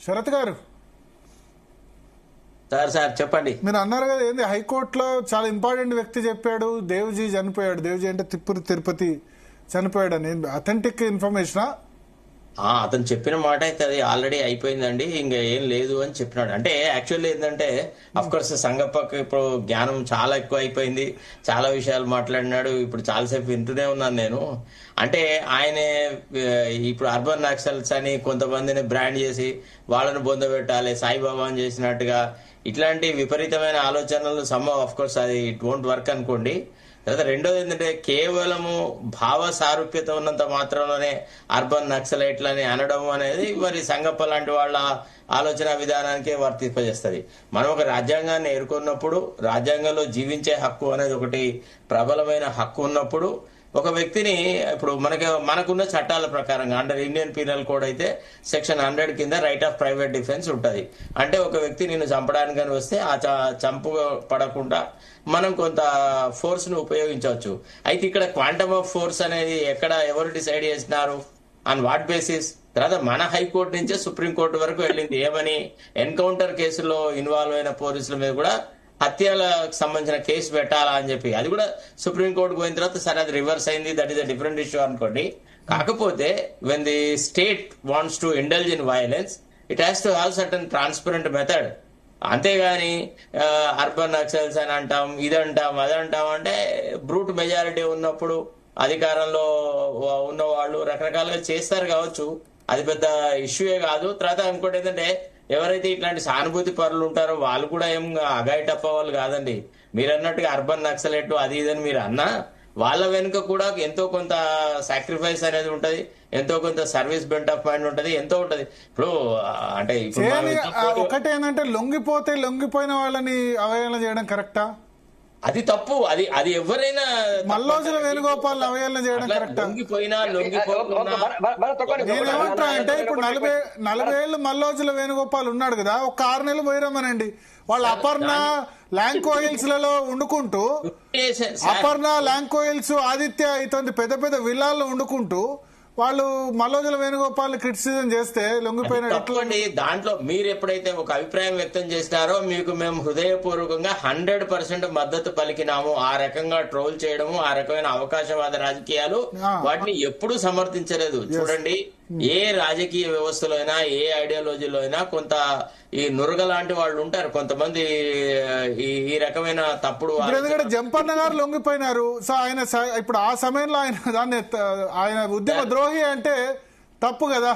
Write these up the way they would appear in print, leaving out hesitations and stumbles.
శరత్ గారు, సార్ చెప్పండి. మీరు అన్నారు కదా ఏంది హైకోర్టులో చాలా ఇంపార్టెంట్ వ్యక్తి చెప్పాడు దేవ్జీ చనిపోయాడు, దేవ్జీ అంటే తిరుపతి చనిపోయాడు అని. అథెంటిక్ ఇన్ఫర్మేషనా? అతను చెప్పిన మాట అయితే అది ఆల్రెడీ అయిపోయిందండి, ఇంకా ఏం లేదు అని చెప్పినాడు. అంటే యాక్చువల్లీ ఏంటంటే అఫ్ కోర్స్ సంగప్పకు ఇప్పుడు జ్ఞానం చాలా ఎక్కువ అయిపోయింది, చాలా విషయాలు మాట్లాడినాడు. ఇప్పుడు చాలాసేపు వింటూనే ఉన్నాను నేను. అంటే ఆయన ఇప్పుడు అర్బన్ నక్సల్స్ అని కొంతమందిని బ్రాండ్ చేసి వాళ్ళని బొందబెట్టాలి సాయిబాబా అని చేసినట్టుగా ఇట్లాంటి విపరీతమైన ఆలోచనలు సమ్ ఆఫ్ కోర్స్ అది ఇట్ వోంట్ వర్క్ అనుకోండి. తర్వాత రెండోది ఏంటంటే కేవలము భావ సారూప్యత ఉన్నంత మాత్రంలోనే అర్బన్ నక్సలైట్లని అనడం అనేది మరి సంగప్ప లాంటి వాళ్ళ ఆలోచన విధానానికే వర్తింపజేస్తుంది. మనం ఒక రాజ్యాంగాన్ని ఎదుర్కొన్నప్పుడు రాజ్యాంగంలో జీవించే హక్కు అనేది ఒకటి ప్రబలమైన హక్కు ఉన్నప్పుడు ఒక వ్యక్తిని ఇప్పుడు మనకున్న చట్టాల ప్రకారంగా అండర్ ఇండియన్ పీనల్ కోడ్ అయితే సెక్షన్ 100 కింద రైట్ ఆఫ్ ప్రైవేట్ డిఫెన్స్ ఉంటది. అంటే ఒక వ్యక్తి నిన్ను చంపడానికి వస్తే ఆ చంపు పడకుండా మనం కొంత ఫోర్స్ ను ఉపయోగించవచ్చు. అయితే ఇక్కడ క్వాంటమ్ ఆఫ్ ఫోర్స్ అనేది ఎవరు డిసైడ్ చేసినారు, ఆన్ వాట్ బేసిస్? తర్వాత మన హైకోర్టు నుంచే సుప్రీంకోర్టు వరకు వెళ్ళింది. ఏమని? ఎన్కౌంటర్ కేసులో ఇన్వాల్వ్ అయిన పోలీసుల మీద కూడా హత్యలకు సంబంధించిన కేసు పెట్టాలా అని చెప్పి అది కూడా సుప్రీంకోర్టుకు పోయిన తర్వాత సరే అది రివర్స్ అయింది, that is a different issue అనుకోండి. కాకపోతే when the state wants to indulge in violence it has to have certain transparent method. అంతేగాని అర్బన్ నక్సల్స్ అని అంటాం, ఇదంటాం అదంటాం అంటే బ్రూట్ మెజారిటీ ఉన్నప్పుడు అధికారంలో ఉన్న వాళ్ళు రకరకాలుగా చేస్తారు కావచ్చు, అది పెద్ద ఇష్యూయే కాదు. తర్వాత ఇంకోటి ఏంటంటే ఎవరైతే ఇట్లాంటి సానుభూతి పరులు ఉంటారో వాళ్ళు కూడా ఏం అగాయిటప్ప వాళ్ళు కాదండి. మీరు అన్నట్టుగా అర్బన్ నక్సలైట్ అది ఇదని మీరు అన్నా వాళ్ళ వెనుక కూడా ఎంతో కొంత సాక్రిఫైస్ అనేది ఉంటది, ఎంతో కొంత సర్వీస్ బెంట్ ఆఫ్ మైండ్ ఉంటది, ఎంతో ఉంటది. ఇప్పుడు అంటే ఒకటేంటంటే లొంగిపోయిన వాళ్ళని అవహేళన చేయడం కరెక్టా? అది తప్పు. అది ఎవరైనా మల్లోజుల వేణుగోపాల్ అవహేళన చేయడం కరెక్టా? నేనేమంటా అంటే ఇప్పుడు 40 ఏళ్ళు మల్లోజుల వేణుగోపాల్ ఉన్నాడు కదా, ఒక 6 నెలలు పోయిరమ్మనండి. వాళ్ళు అపర్ణ ల్యాంకోయిల్స్ లలో వండుకుంటూ, అపర్ణ ల్యాంకోయిల్స్ ఆదిత్య ఇటువంటి పెద్ద పెద్ద విల్లాల్లో వండుకుంటూ వాళ్ళు మల్లోజుల వేణుగోపాల్ క్రిటిసిజం చేస్తే లొంగిపోయిన దాంట్లో మీరు ఎప్పుడైతే ఒక అభిప్రాయం వ్యక్తం చేసినారో మీకు మేము హృదయపూర్వకంగా 100% మద్దతు పలికినాము. ఆ రకంగా ట్రోల్ చేయడము, ఆ రకమైన అవకాశవాద రాజకీయాలు వాటిని ఎప్పుడూ సమర్థించలేదు. చూడండి, ఏ రాజకీయ వ్యవస్థలో అయినా ఏ ఐడియాలజీలో అయినా కొంత ఈ నురగ లాంటి వాళ్ళు ఉంటారు, కొంతమంది ఈ రకమైన తప్పుడు. ఎందుకంటే జంపన్న గారు లొంగిపోయినారు. సో ఆయన ఇప్పుడు ఆ సమయంలో ఆయన ఉద్యమ ద్రోహి అంటే తప్పు కదా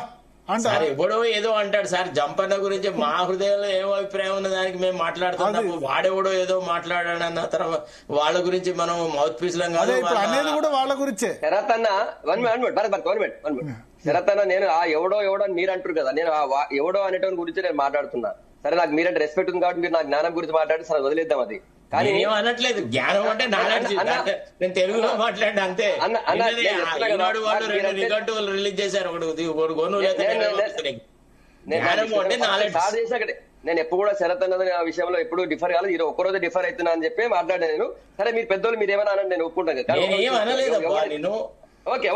సార్. ఎవడో ఏదో అంటాడు సార్ జంపన్న గురించి, మా హృదయంలో ఏమో అభిప్రాయం ఉన్న దానికి మేము మాట్లాడుతున్నాము. వాడెవడో ఏదో మాట్లాడాడన్న తర్వాత వాళ్ళ గురించి మనం మౌత్ పీస్ లం కాదు అనేది కూడా వాళ్ళ గురించే. శరత్ అన్న శరత్ అన్న నేను ఎవడో అని మీరు అంటారు కదా, నేను ఎవడో అనేటోని గురించి నేను మాట్లాడుతున్నా. సరే, నాకు మీరంటే రెస్పెక్ట్ ఉంది కాబట్టి మీరు నా జ్ఞానం గురించి మాట్లాడి సరే వదిలేద్దాం. అది కానీ అనట్లేదు, జ్ఞానం అంటే నాలెడ్జ్. నేను తెలుగులో మాట్లాడి అంతే. వాళ్ళు 2 నిఘంటువులు రిలీజ్ చేశారు, ఒకటి గోను. నేను ఎప్పుడు కూడా శరత్ అన్నది ఆ విషయంలో ఎప్పుడు డిఫర్ కాలేదు. ఇది ఒక్కరోజు డిఫర్ అవుతున్నా అని చెప్పి మాట్లాడాను నేను. సరే, మీరు పెద్దోళ్ళు మీరు ఏమైనా అనండి, నేను ఒప్పుకుంటాను. ఓకే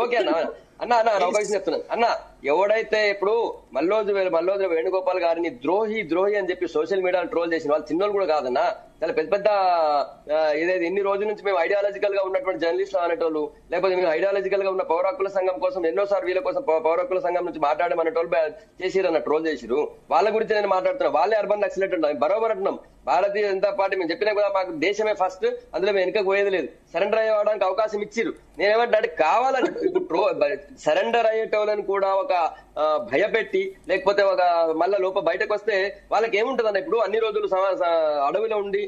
అన్న ఒక విషయం చెప్తున్నాను అన్న. ఎవడైతే ఇప్పుడు మల్లోజు వేణుగోపాల్ గారిని ద్రోహి అని చెప్పి సోషల్ మీడియాలో ట్రోల్ చేసిన వాళ్ళు చిన్నోళ్ళు కూడా కాదన్నా, చాలా పెద్ద ఏదైతే ఇన్ని రోజుల నుంచి మేము ఐడియాలజికల్ గా ఉన్నటువంటి జర్నలిస్టులు అనేటోళ్ళు, లేకపోతే మేము ఐడియాలజికల్ గా ఉన్న పౌర హక్కుల సంఘం కోసం ఎన్నోసార్లు వీళ్ళ కోసం పౌర హక్కుల సంఘం నుంచి మాట్లాడమనేటోళ్ళు చేసిరన్న ట్రోల్ చేసిరు. వాళ్ళ గురించి నేను మాట్లాడుతున్నా. వాళ్ళే అర్బన్ నక్సలైట్ అంటాం, బరోబర్ అంటున్నాం. భారతీయ జనతా పార్టీ మేము చెప్పినా కూడా మాకు దేశమే ఫస్ట్, అందులో మేము వెనుక పోయేది లేదు. సరెండర్ అయ్యడానికి అవకాశం ఇచ్చిరు. నేనేమంటే కావాలని ఇప్పుడు సరెండర్ అయ్యేటోళ్ళని కూడా ఒక భయపెట్టి, లేకపోతే ఒక మళ్ళా బయటకు వస్తే వాళ్ళకి ఏముంటది అన్న. ఇప్పుడు అన్ని రోజులు అడవిలో ఉండి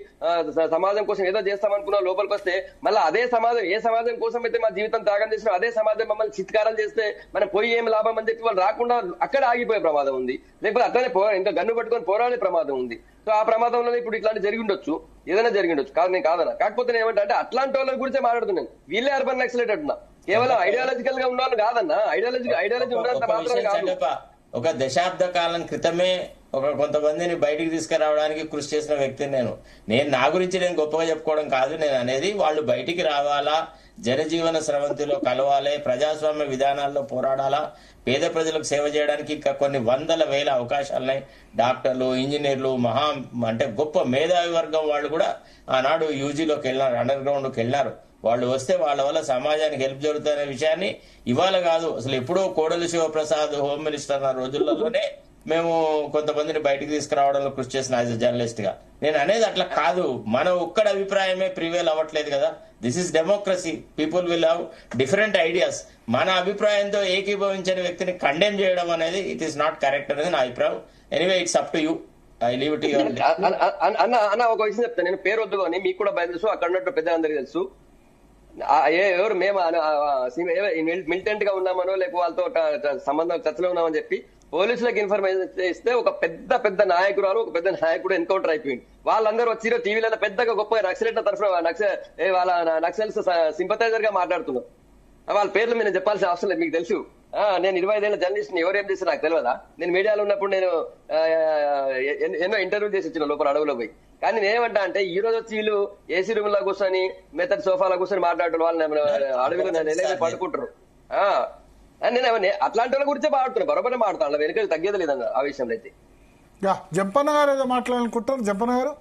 సమాజం కోసం ఏదో చేస్తామనుకున్నా లోపలికి వస్తే మళ్ళీ అదే సమాజం, ఏ సమాజం కోసం అయితే మా జీవితం త్యాగం చేసినా అదే సమాజం మమ్మల్ని చిత్కారాలు చేస్తే మనం పోయి ఏం లాభం అని చెప్పి వాళ్ళు రాకుండా అక్కడ ఆగిపోయే ప్రమాదం ఉంది. లేకపోతే అట్లనే ఇంకా గన్ను పట్టుకొని పోరాడే ప్రమాదం ఉంది. సో ఆ ప్రమాదంలో ఇప్పుడు ఇట్లాంటి జరిగి ఉండొచ్చు, ఏదైనా జరిగి ఉండొచ్చు, కాదు నేను కాదన్నా. కాకపోతే నేను ఏమంటే అట్లాంటి వాళ్ళ గురించే మాట్లాడుతున్నాను. వీళ్ళే అర్బన్ నక్సలైట్ అంటున్నా. కేవలం ఐడియాలజికల్ గా ఉన్న వాళ్ళు కాదన్నా. ఐడియాలజీ ఉన్నంత మాత్రం కాదు. ఒక దశాబ్ద కాలం క్రితమే కొంతమందిని బయటికి తీసుకురావడానికి కృషి చేసిన వ్యక్తిని నేను నా గురించి నేను గొప్పగా చెప్పుకోవడం కాదు నేను అనేది. వాళ్ళు బయటికి రావాలా, జనజీవన స్రవంతిలో కలవాలి, ప్రజాస్వామ్య విధానాల్లో పోరాడాలా, పేద ప్రజలకు సేవ చేయడానికి ఇంకా కొన్ని వందల వేల అవకాశాలున్నాయి. డాక్టర్లు, ఇంజనీర్లు, అంటే గొప్ప మేధావి వర్గం వాళ్ళు కూడా ఆనాడు యూజీలోకి వెళ్ళినారు, అండర్ గ్రౌండ్కి వెళ్ళినారు. వాళ్ళు వస్తే వాళ్ళ వల్ల సమాజానికి హెల్ప్ జరుగుతున్న విషయాన్ని ఇవాళ కాదు, అసలు ఎప్పుడో కోడెల శివప్రసాద్ హోమ్ మినిస్టర్ నా రోజులలోనే మేము కొంతమందిని బయటికి తీసుకురావడంలో కృషి చేసిన యాజ్ ఎ జర్నలిస్ట్ గా. నేను అనేది అట్లా కాదు, మన ఒక్కడి అభిప్రాయమే ప్రివేల్ అవ్వట్లేదు కదా. This is democracy, people will have different ideas. మన అభిప్రాయంతో ఏకీభవించని వ్యక్తిని కండెమ్ చేయడం అనేది ఇట్ ఈస్ నాట్ కరెక్ట్ అనేది నా అభిప్రాయం. Anyway it's up to you, I leave it your. అన్న ఒక విషయం చెప్తాను, నేను పేరు వద్దు కానీ మీకు కూడా భయం తెలుసు, అక్కడ ఉన్నట్టు పెద్దలందరికీ తెలుసు. ఎవరు మేము మిలిటెంట్ గా ఉన్నామనో లేకపోతే వాళ్ళతో సంబంధం చర్చలో ఉన్నామని చెప్పి పోలీసులకు ఇన్ఫర్మేషన్ ఇస్తే ఒక పెద్ద నాయకురాలు, ఒక పెద్ద నాయకుడు ఎన్కౌంటర్ అయిపోయింది. వాళ్ళందరూ వచ్చి టీవీలలో పెద్దగా గొప్పగా నక్సలైట్ల తరఫున వాళ్ళ నక్సల్స్ సింపథైజర్ గా మాట్లాడుతున్నారు. వాళ్ళ పేర్లు నేను చెప్పాల్సిన అవసరం లేదు, మీకు తెలుసు. నేను 25 ఏళ్ల జర్నలిస్ట్, ఎవరేం చేస్తే నాకు తెలియదా? నేను మీడియాలో ఉన్నప్పుడు నేను ఎన్నో ఇంటర్వ్యూ చేసి వచ్చిన లోపల అడవులో పోయి. కానీ నేనేమంటా అంటే ఈ రోజు వచ్చి వీళ్ళు ఏసీ రూమ్ లో కూర్చొని మెత్తటి సోఫాలో కూర్చొని మాట్లాడటం, వాళ్ళని అడవిలో పడుకుంటారు. నేను అట్లాంటి వాళ్ళ గురించే మాట్లాడుతున్నా, బరోబరే మాట్లాడుతాను, వెనుక తగ్గేది లేదన్న ఆ విషయంలో అయితే. జంపన్న గారు ఏదో మాట్లాడాలనుకుంటారు. జంపన్న గారు